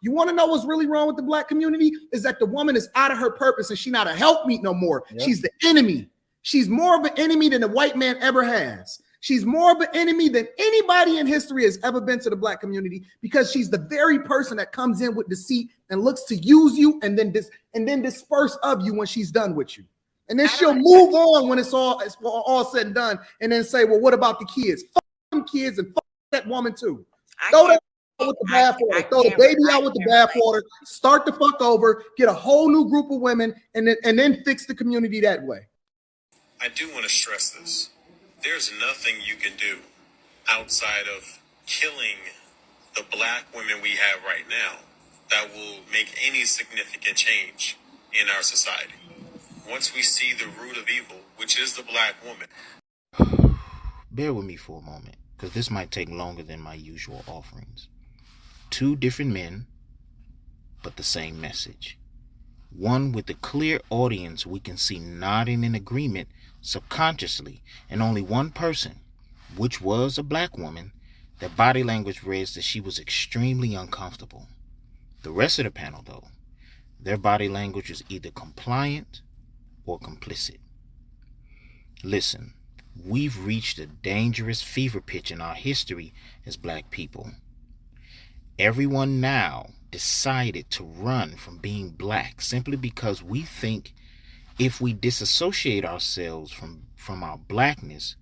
You want to know what's really wrong with the black community? Is that the woman is out of her purpose and she's not a helpmeet no more. Yep. She's the enemy. She's more of an enemy than the white man ever has. She's more of an enemy than anybody in history has ever been to the black community, because she's the very person that comes in with deceit and looks to use you and then disperse of you when she's done with you. And then she'll move on when it's all said and done, and then say, well, what about the kids? Fuck them kids and fuck that woman too. Throw that with the bathwater. Throw the baby out with the bathwater. Start the fuck over. Get a whole new group of women, and then fix the community that way. I do want to stress this. There's nothing you can do outside of killing the black women we have right now that will make any significant change in our society. Once we see the root of evil, which is the black woman. Bear with me for a moment, because this might take longer than my usual offerings. Two different men, but the same message. One with a clear audience we can see nodding in agreement subconsciously, and only one person, which was a black woman, that body language read that she was extremely uncomfortable. The rest of the panel, though, their body language is either compliant or complicit. Listen, we've reached a dangerous fever pitch in our history as black people. Everyone now decided to run from being black simply because we think if we disassociate ourselves from our blackness,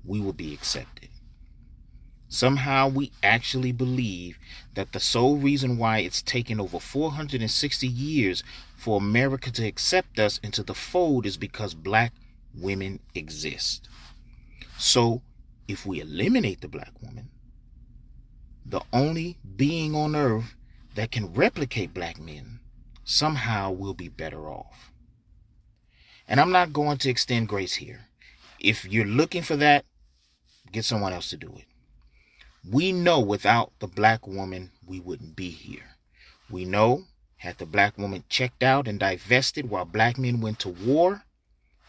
we will be accepted. Somehow we actually believe that the sole reason why it's taken over 460 years for America to accept us into the fold is because black women exist. So if we eliminate the black woman, the only being on earth that can replicate black men, somehow we'll be better off. And I'm not going to extend grace here. If you're looking for that, get someone else to do it. We know without the black woman, we wouldn't be here. We know had the black woman checked out and divested while black men went to war,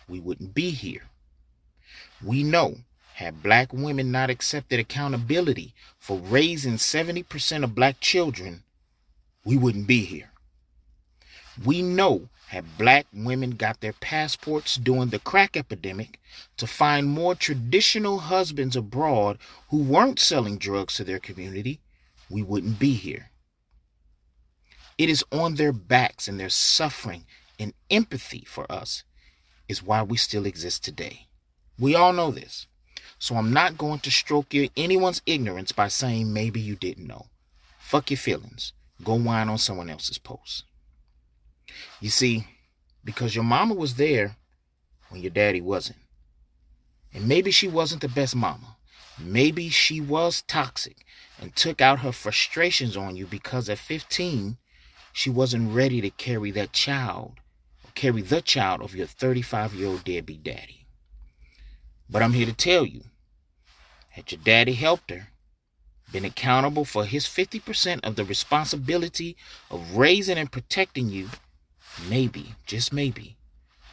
we wouldn't be here. We know had black women not accepted accountability for raising 70% of black children, we wouldn't be here. We know had black women got their passports during the crack epidemic to find more traditional husbands abroad who weren't selling drugs to their community, we wouldn't be here. It is on their backs and their suffering and empathy for us is why we still exist today. We all know this. So I'm not going to stroke anyone's ignorance by saying maybe you didn't know. Fuck your feelings. Go whine on someone else's post. You see, because your mama was there when your daddy wasn't. And maybe she wasn't the best mama. Maybe she was toxic and took out her frustrations on you because at 15, she wasn't ready to carry the child of your 35-year-old deadbeat daddy. But I'm here to tell you, had your daddy helped her, been accountable for his 50% of the responsibility of raising and protecting you, maybe, just maybe,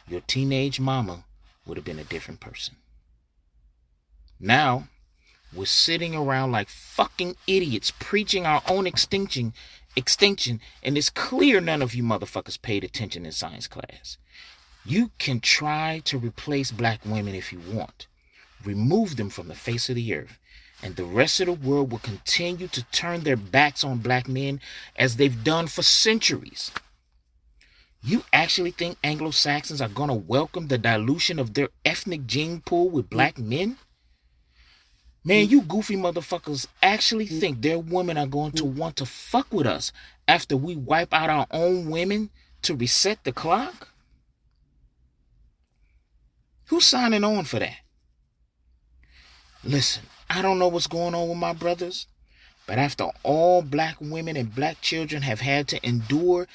your teenage mama would have been a different person. Now, we're sitting around like fucking idiots preaching our own extinction, and it's clear none of you motherfuckers paid attention in science class. You can try to replace black women if you want. Remove them from the face of the earth, and the rest of the world will continue to turn their backs on black men as they've done for centuries. You actually think Anglo-Saxons are going to welcome the dilution of their ethnic gene pool with black men? Man, you goofy motherfuckers actually think their women are going to want to fuck with us after we wipe out our own women to reset the clock? Who's signing on for that? Listen, I don't know what's going on with my brothers, but after all black women and black children have had to endure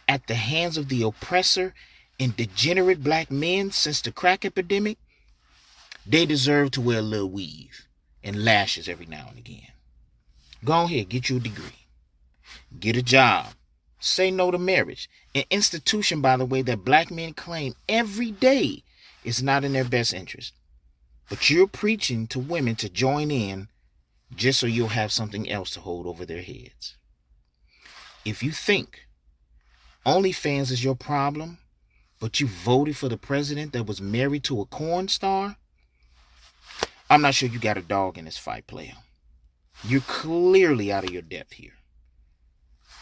at the hands of the oppressor and degenerate black men since the crack epidemic, they deserve to wear a little weave and lashes every now and again. Go ahead, get you a degree. Get a job. Say no to marriage. An institution, by the way, that black men claim every day is not in their best interest. But you're preaching to women to join in just so you'll have something else to hold over their heads. If you think OnlyFans is your problem, but you voted for the president that was married to a porn star, I'm not sure you got a dog in this fight, player. You're clearly out of your depth here.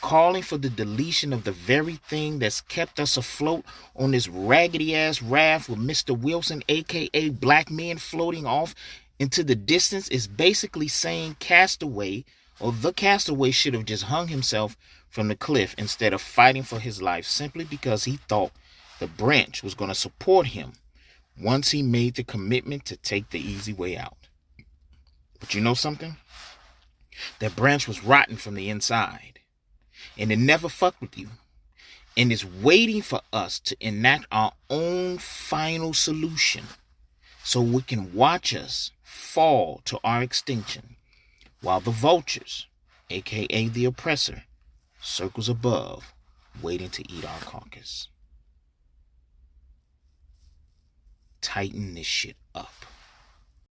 Calling for the deletion of the very thing that's kept us afloat on this raggedy-ass raft with Mr. Wilson, a.k.a. black men, floating off into the distance is basically saying Castaway, or the Castaway, should have just hung himself from the cliff instead of fighting for his life simply because he thought the branch was going to support him once he made the commitment to take the easy way out. But you know something? That branch was rotten from the inside. And it never fucked with you. And it's waiting for us to enact our own final solution so it can watch us fall to our extinction while the vultures, aka the oppressor, circles above waiting to eat our carcass. Tighten this shit up.